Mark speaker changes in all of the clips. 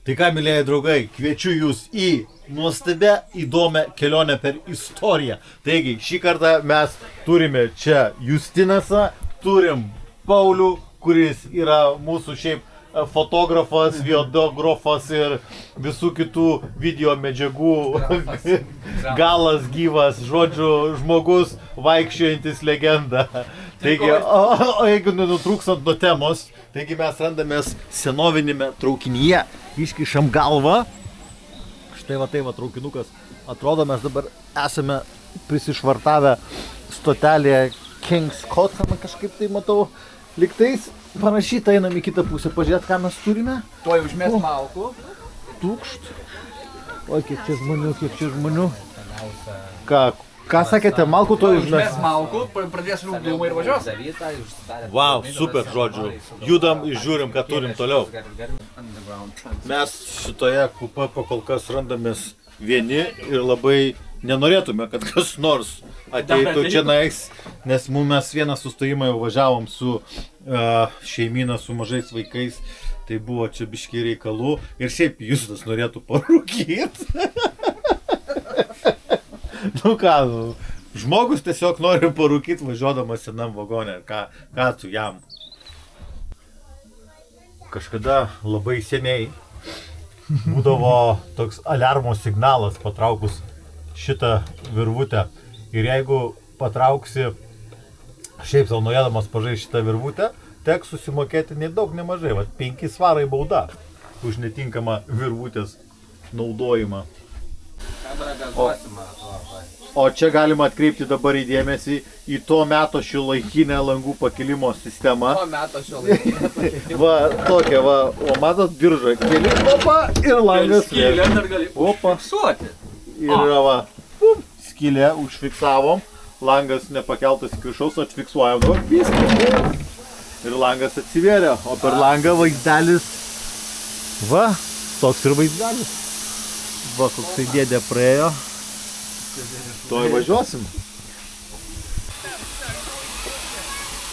Speaker 1: Tai ką, mylėjai draugai, kviečiu jūs į nuostabę, įdomią kelionę per istoriją. Taigi, šį kartą mes turime čia Justinasą, turim Paulių, kuris yra mūsų šiaip fotografas, videografas ir visų kitų video medžiagų galas gyvas, žodžiu, žmogus vaikščiojantis legenda. Taigi, o jeigu nenutrūkstant nuo temos, taigi mes randamės senovinėme traukinyje, iškišam galvą. Štai va tai va traukinukas. Atrodo, mes dabar esame prisišvartavę stotelėje King's Cross, kažkaip tai matau, liktais. Parašyta, einam į kitą pusę, pažiūrėt, ką mes turime.
Speaker 2: Tuoj užmės malkų.
Speaker 1: Tūkšt. O, kiek čia žmonių. Ką sakėte, malkų tuoj užmės?
Speaker 2: Užmės malkų, pradės rūkdymą ir važiuos.
Speaker 1: Wow, super, žodžiu. Judam ir žiūrim, ką turim toliau. Mes šitoje kupą kol kas randamės vieni ir labai nenorėtume, kad kas nors ateitų čia nais, nes mes vieną sustojimą jau važiavom su šeimyna, su mažais vaikais, tai buvo čia biški reikalų ir šiaip Justas norėtų parūkyti. Nu ką, žmogus tiesiog nori parūkyti važiuodamas senam vagone, ką tu jam? Kažkada labai seniai būdavo toks aliarmo signalas patraukus šitą virvutę. Ir jeigu patrauksi, šiaip savo norėdamas pažaisti šitą virvutę, teks susimokėti nedaug nemažai, 5 svarai bauda už netinkamą virvutės naudojimą. O čia galima atkreipti dabar įdėmesį į to meto šiuolaikinę langų pakilimo sistemą. Va, tokia va, o matot diržą, keli, opa, ir langas.
Speaker 2: Skylė dar gali užfiksuoti.
Speaker 1: Ir yra va, pum, skylė, užfiksavom, langas nepakeltas iki viršaus, atfiksuojam, va, viskas. Ir langas atsivėrė, o per langą vaizdelis, va, toks ir vaizdelis. Va, koksai dėdė praėjo. Tuoj važiuosim.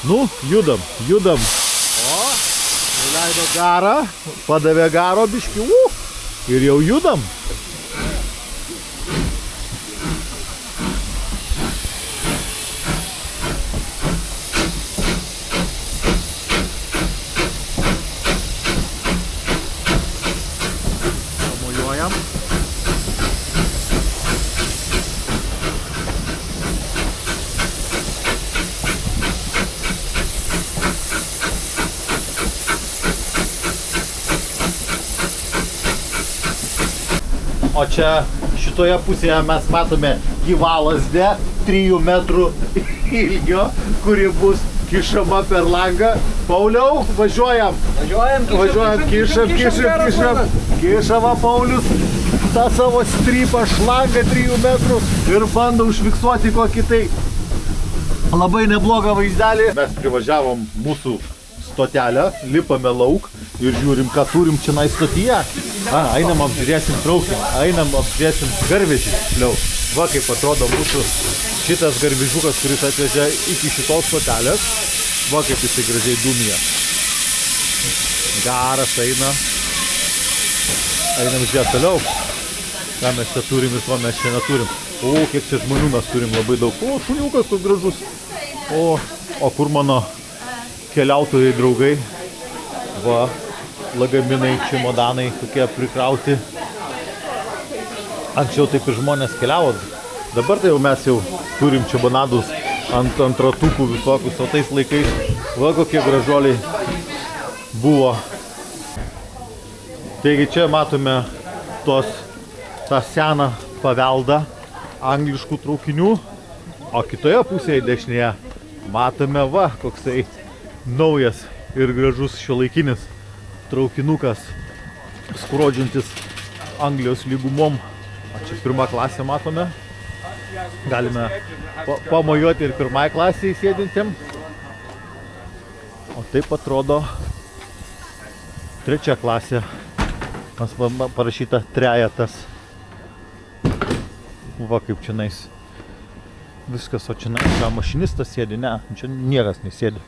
Speaker 1: Nu, judam. O, nuleido garą, padavė garo biškį, ir jau judam. Pamojuojam. O čia šitoje pusėje mes matome gyvalazdę 3 metrų ilgio, kuri bus kišama per langą. Pauliau, važiuojam, kišam. Kišama Paulius tą savo strypą šlangą 3 metrų ir bando užfiksuoti kokį tai labai neblogą vaizdelį. Mes privažiavom mūsų stotelę, lipame lauk ir žiūrim, ką turim čia stotyje. Einam apžiūrėsim traukinį, einam apžiūrėsim garvežį tiksliau. Va kaip atrodo mūsų šitas garvežiukas, kuris atvežė iki šitos stotelės. Va kaip jisai gražiai dūmija. Garas eina. Einam žiūrėti toliau. Ką mes čia turim ir ko mes čia neturim. O, kiek čia žmonių mes turim, labai daug. O, šuniukas toks gražus. O kur mano keliautojai draugai? Va. Lagaminai, čimodanai tokie prikrauti. Anksčiau taip ir žmonės keliavo. Dabar tai jau mes jau turim čimodanus ant ratukų visokius, o tais laikais va kokie gražuoliai buvo. Taigi čia matome tą seną paveldą angliškų traukinių, o kitoje pusėje dešinėje matome va koksai naujas ir gražus šiuolaikinis traukinukas, skrodžiantis Anglijos lygumom. O čia 1 klasė matome. Galime pamojuoti ir 1 klasėje sėdintiem. O taip atrodo 3 klasė. Mas parašyta trejetas. Va kaip čia nais. Viskas, o čia mašinistas sėdi, ne, čia niekas nesėdi.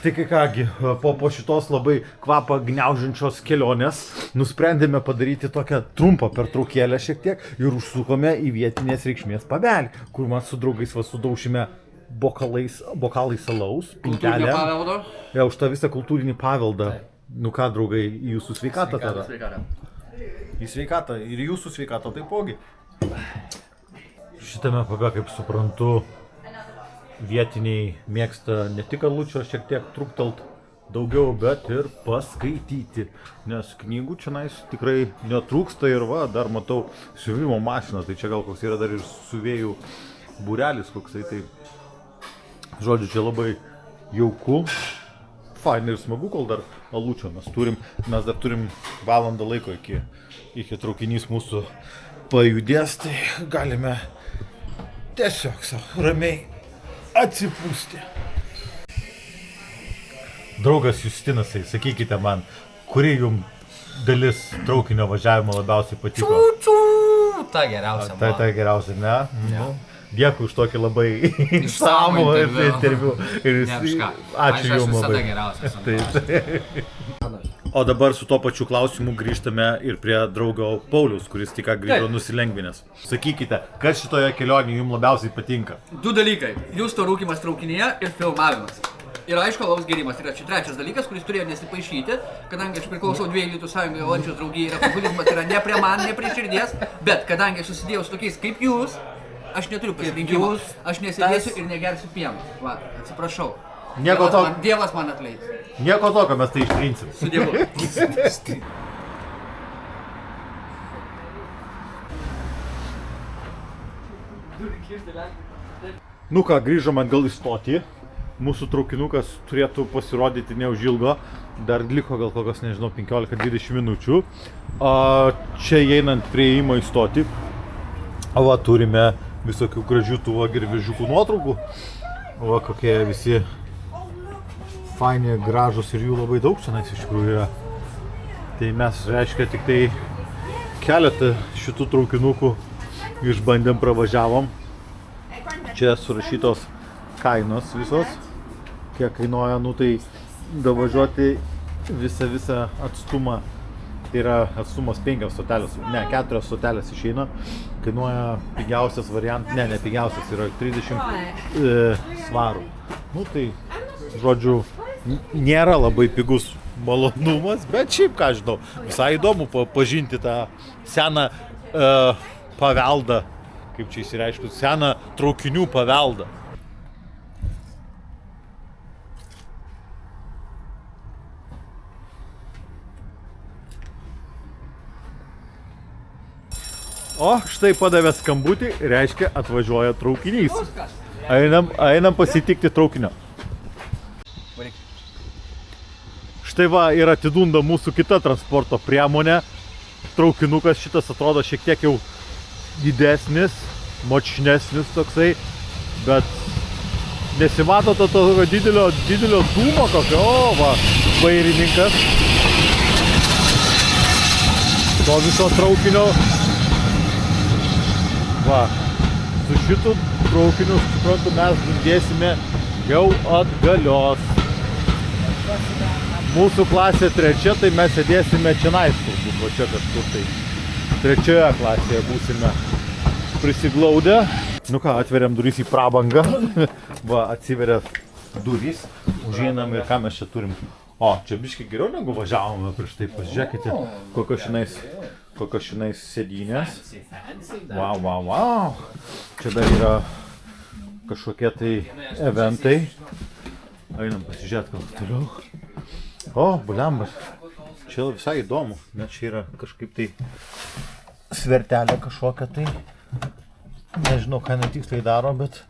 Speaker 1: Tai kągi, po šitos labai kvapą gniaužiančios kelionės nusprendėme padaryti tokią trumpą pertraukėlę šiek tiek ir užsukome į vietinės reikšmės pabelį, kur mes su draugais vasudaušime bokalais alaus, pintelę.
Speaker 2: Paveldo.
Speaker 1: Ja, už tą visą kultūrinį paveldą. Nu ką, draugai, į jūsų sveikatą tada. Į sveikatą ir į jūsų sveikatą taipogi. Šitame pabe, kaip suprantu, vietiniai mėgsta ne tik alučio šiek tiek truktelt daugiau, bet ir paskaityti. Nes knygų čionais tikrai netrūksta ir va, dar matau siuvimo mašiną, tai čia gal koks yra dar ir siuvėjų būrelis koksai, tai žodžiu, čia labai jauku, fain ir smagu, kol dar alučio mes dar turim valandą laiko iki traukinys mūsų pajudės, tai galime tiesiog ramiai atsipūsti. Draugas Justinasai, sakykite man, kuri jums dalis traukinio važiavimo labiausiai patiko?
Speaker 2: Ta geriausia.
Speaker 1: Ta geriausia, ne? Ja. Dėkui už tokį labai išsamų interviu. Ačiū jums labai. O dabar su to pačiu klausimu grįžtame ir prie draugo Pauliaus, kuris tik grįžo nusilengvinęs. Sakykite, kas šitoje kelionėje jums labiausiai patinka?
Speaker 2: Du dalykai. Jūsų rūkymas traukinyje ir filmavimas. Ir aišku, alaus gėrimas. Tai yra čia trečias dalykas, kuris turėjo nesipaišyti, kadangi aš priklausau 2 Litų sąjungai, Olančiaus draugijai ir alkoholizmas yra ne prie man, ne prie širdies, bet kadangi aš susidėjau su tokiais kaip jūs, aš neturiu pasirinkimo. Aš nesėdėsiu ir negersiu pieno. Va, atsiprašau. Dievas man atleis.
Speaker 1: Nieko tokio, mes tai ištrinsim.
Speaker 2: Su Dievu.
Speaker 1: Nu ką, grįžom atgal į stotį. Mūsų traukinukas turėtų pasirodyti neužilgo. Dar liko gal kokios, nežinau, 15-20 minučių. Čia einant prie įėjimo į stotį. Va, turime visokių gražių tų gervežiukų nuotraukų. Va, kokie visi faini, gražus ir jų labai daug čionais iš tikrųjų yra. Tai mes, reiškia, tik tai keletą šitų traukinukų išbandėm, pravažiavom. Čia surašytos kainos visos, kiek kainuoja, nu tai davažiuoti visą atstumą. Tai yra atstumas 5 stotelės, ne, 4 stotelės išeina. Kainuoja pigiausias variantas, ne pigiausias, yra 30 svarų. Nu tai, žodžiu, nėra labai pigus malonumas, bet šiaip, ką žinau, visai įdomu pažinti tą seną paveldą, kaip čia išsireiškiu, seną traukinių paveldą. O, štai padavė skambutį, reiškia atvažiuoja traukinys. Einam pasitikti traukinio. Štai va ir atidunda mūsų kita transporto priemonė. Traukinukas šitas atrodo šiek tiek jau didesnis, močnesnis toksai, bet nesimato to didelio dūmo kokio. O, va, vairininkas. To viso traukinio. Va, su šitu traukiniu, suprantu, mes dėsime jau atgalios. Mūsų klasė 3, tai mes sėdėsime čionais, turbūt, va čia kažkur tai 3 klasėje būsime prisiglaudę. Nu ką, atveriam durys į prabangą. Va, atsiveria durys, užeinam ir ką mes čia turim. O, čia biškai geriau negu važiavome prieš tai, pažiūrėkite, kokios šinais sėdynės. Wow. Čia dar yra kažkokie tai eventai. Einam pasižiūrėti gal toliau. O, buliambas. Čia visai įdomu, net čia yra kažkaip tai svertelė kažkokia tai. Nežinau, ką netiksliai daro, bet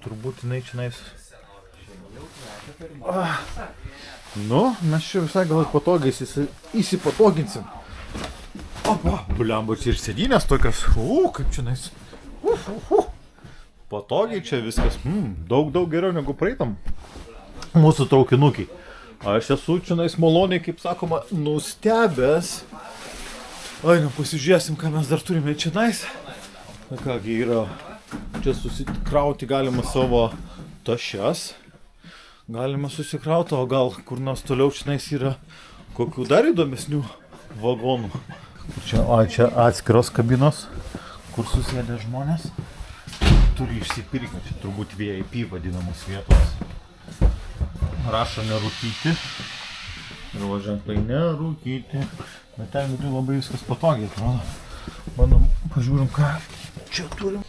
Speaker 1: turbūt jinai čionais. Nu, mes čia visai gal patogiai įsipatoginsim. Opa, buliambo, čia ir sėdynės tokios. Kaip čionais. Patogiai čia viskas. Daug geriau negu praeitam mūsų traukinukiai. Aš esu čionais maloniai, kaip sakoma, nustebęs, Einam, pasižiūrėsim, ką mes dar turime čia nais. Na kągi yra, čia susikrauti galima savo tašes. Galima susikrauti, o gal kur nors toliau čia nais yra kokių dar įdomesnių vagonų. Čia atskiros kabinos, kur susėdė žmonės. Turi išsipirkti, čia turbūt VIP vadinamos vietos. Rašo nerūkyti. Ir va ženklai nerūkyti. Bet ten viduj labai viskas patogiai atrodo. Bandom, pažiūrim, ką čia turim.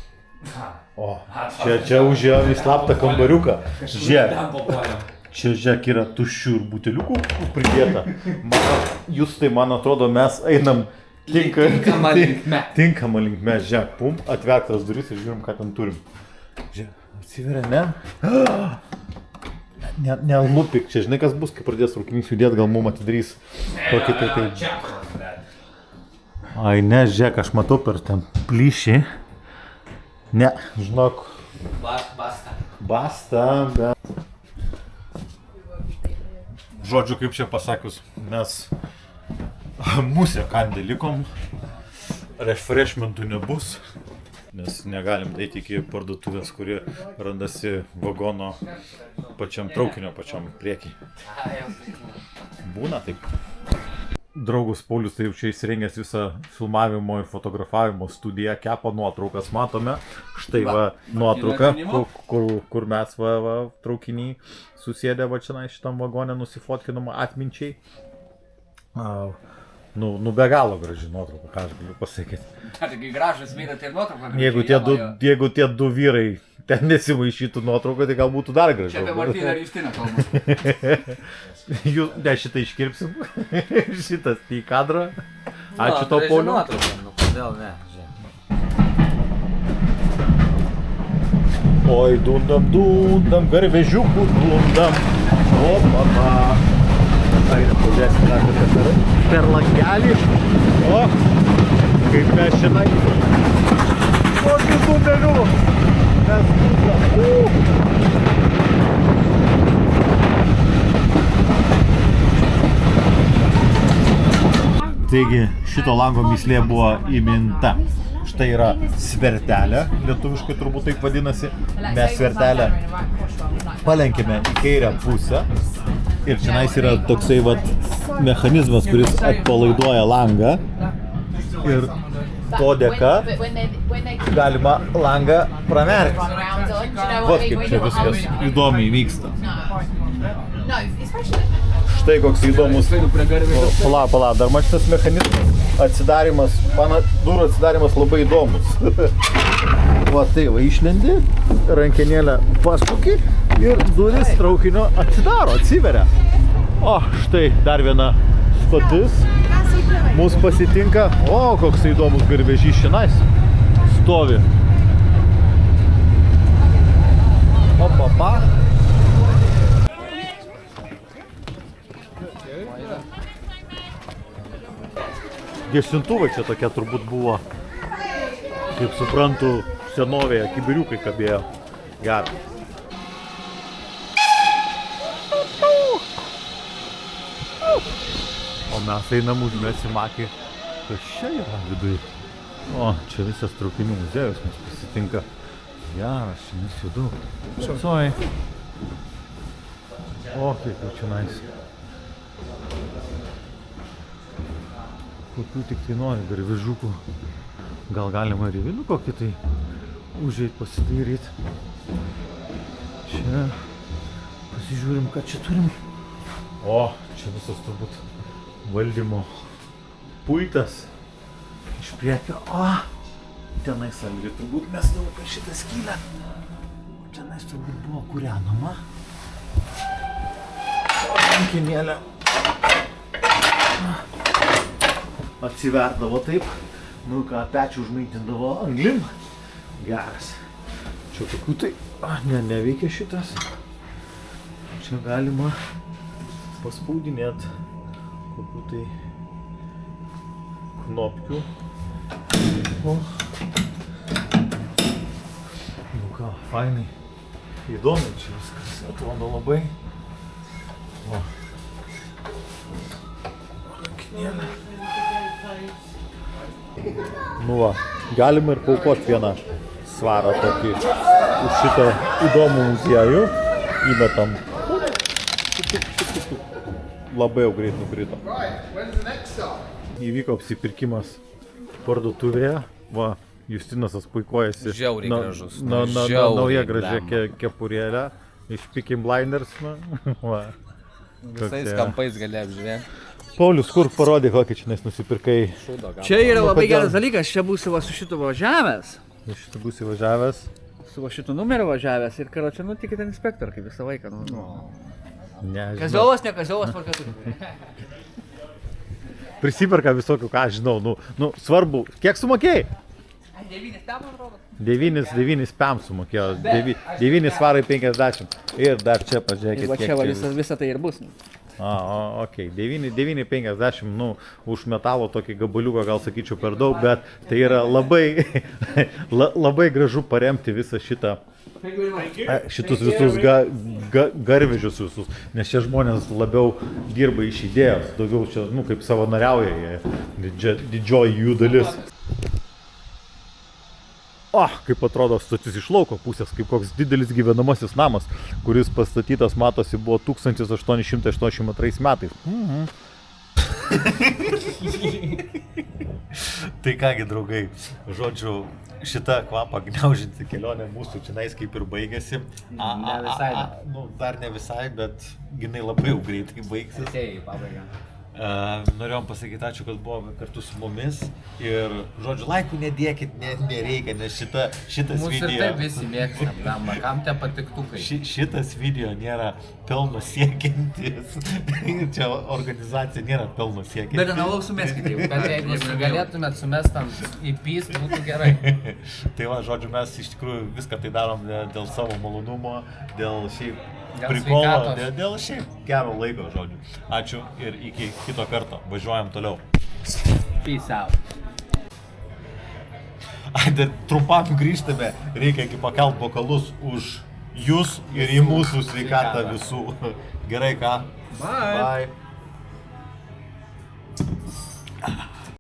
Speaker 1: O, čia užėjo į slaptą kambariuką. Žiūrėk, yra tuščių ir buteliukų pridėta. Justai, man atrodo, mes einam tinkama linkme. Žiūrėk, pum, atverk tas duris ir žiūrim, ką ten turim. Žiūrėk, atsiveria, ne? Nelupik, čia žinai, kas bus, kai pradės traukinys judėti, gal mum atidarys tokį tai. Ai, ne, žiūrėk, aš matau per ten plyšį. Ne, žinok. Basta, bet... Žodžiu, kaip čia pasakius, mes musę kandę likom, refreshmentų nebus, nes negalim eiti iki parduotuvės, kuri randasi vagono pačiam traukinio, pačiam prieky. Būna taip. Draugus Paulius tai jau čia įsirengęs visą filmavimo ir fotografavimo studiją, kepa nuotraukas, matome. Štai va nuotrauka, kur mes traukinį susėdę va čia šitam vagone nusifotkinama atminčiai. Nu be galo graži nuotrauka, ką aš galiu pasakyti.
Speaker 2: Taigi gražus vyrai tai nuotrauka.
Speaker 1: Jeigu tie du vyrai ten nesimaišytų nuotrauką, tai gal būtų dar gražiau.
Speaker 2: Čia apie Martyną ir Justiną kalbam.
Speaker 1: Ne, šitą iškirpsim. Šitas į kadrą. Ačiū tau, Pauliu.
Speaker 3: Nu, kodėl ne,
Speaker 1: Oi, dundam, garvežiukų dundam. Opa. Einam, pažiūrėsim dar kartą per langelį. O, kaip mes šiandien. Kokį dundelių. Mes dundam. Taigi, šito lango myslė buvo įminta. Štai yra svertelė, lietuviškai turbūt taip vadinasi. Mes svertelę palenkime į kairę pusę. Ir čionais yra toksai mechanizmas, kuris atpalaiduoja langą. Ir to dėka galima langą pramerkti. Vat kaip čia viskas įdomiai vyksta. Štai koks įdomus. Pala, dar man šitas mechanizmas atsidarimas, mano durų atsidarimas labai įdomus. Va tai va išlendi, rankenėlę pasuki ir durys traukinio atsidaro, atsiveria. O, štai dar viena stotis. Mūsų pasitinka. O, koks įdomus garvežys šiandien stovi. Opa. Gesintuvai čia tokia turbūt buvo, kaip suprantu, senovėje kibiriukai kabėjo. Gerai. O mes einam užmesim akį, kas čia yra viduj. O, čia visas traukinių muziejus mums pasitinka. Geras, čia mes judu. Soj. O, kaip jau čia nais. Kokių tik tai nori garvežiukų. Gal galima ir vinų kokį tai užeit pasidairyt. Čia pasižiūrim, ką čia turim. O, čia visas turbūt valdymo pultas iš priekio. O, tenais Algi turbūt mesdavo per šitą skylę. Tenais turbūt buvo kūrenama. Rankenėlė. Atsiverdavo taip, nu ką, pečių užmaitindavo anglim. Geras. Čia tokių tai, neveikia šitas. Čia galima paspaudinėt kokių tai knopkių. O. Nu ką, fainai. Įdomiai čia viskas atrodo labai. O. Rankinėlė. Nu va, galim ir paukoti vieną svarą tokį už šitą įdomų muziejų. Įmetam. Labai jau greit nukrito. Įvyko apsipirkimas parduotuvėje. Va, Justinasas puikuojasi.
Speaker 3: Žiauriai gražus.
Speaker 1: Nauja gražia kepurėlė iš Peaky Blinders. Va.
Speaker 3: Visais kampais gali apžiūrėti.
Speaker 1: Paulius, kur parodė, kokį čia nusipirkai?
Speaker 2: Čia yra labai geras dalykas, čia būsi va su šitu važiavęs.
Speaker 1: Šitu būsi važiavęs.
Speaker 2: Su va šitu numeriu važiavęs ir karočią nutikit inspektor, kaip visą laiką.
Speaker 1: Ne,
Speaker 2: Kaziovas, ne kaziovas, parkaturi.
Speaker 1: Prisiperka visokių, ką aš žinau. Nu, svarbu, kiek sumokėjai?
Speaker 2: 9 tam, atrodo.
Speaker 1: 9 pem sumokėjo, 9 svarai 50. Ir dar čia pažiūrėkit,
Speaker 2: Va čia va visą tai ir bus.
Speaker 1: Ok, 9,50, nu, už metalo tokį gabaliuką gal sakyčiau per daug, bet tai yra labai, labai gražu paremti visą šitą, šitus visus garvežius visus, nes čia žmonės labiau dirba iš idėjos, daugiau čia, nu, kaip savanoriauja, didžioji jų dalis. Kaip atrodo stotis iš lauko pusės, kaip koks didelis gyvenamasis namas, kuris pastatytas, matosi, buvo 1882 metais. Tai kągi, draugai, žodžiu, šitą kvapą gniaužinti kelionę mūsų čionais kaip ir baigėsi.
Speaker 3: Ne visai.
Speaker 1: Nu, dar ne visai, bet jinai labai jau greitai baigsis.
Speaker 3: Atėjai į pabaigą.
Speaker 1: Norėjom pasakyti ačiū, kad buvote kartu su mumis ir, žodžiu, laikų nedėkit, nereikia, nes šitas
Speaker 3: Mūsų
Speaker 1: video...
Speaker 3: ir taip visi mėgstam, gamba, kam te patiktukai.
Speaker 1: Šitas video nėra pelno siekiantis, čia organizacija nėra pelno siekiantis.
Speaker 2: Bet nenalau sumeskite jau.
Speaker 3: Bet jeigu galėtumėt sumestam į pys, būtų gerai.
Speaker 1: Tai va, žodžiu, mes iš tikrųjų viską tai darom dėl savo malonumo, dėl šiaip
Speaker 3: Dėl
Speaker 1: prikolo,
Speaker 3: sveikatos.
Speaker 1: dėl šiaip gero laiko, žodžiu. Ačiū ir iki kito karto. Važiuojam toliau.
Speaker 3: Peace out.
Speaker 1: Dar trumpam grįžtame, reikia pakelt bokalus už jūs ir į mūsų sveikatą visų. Gerai, ką?
Speaker 3: Bye.
Speaker 1: Bye.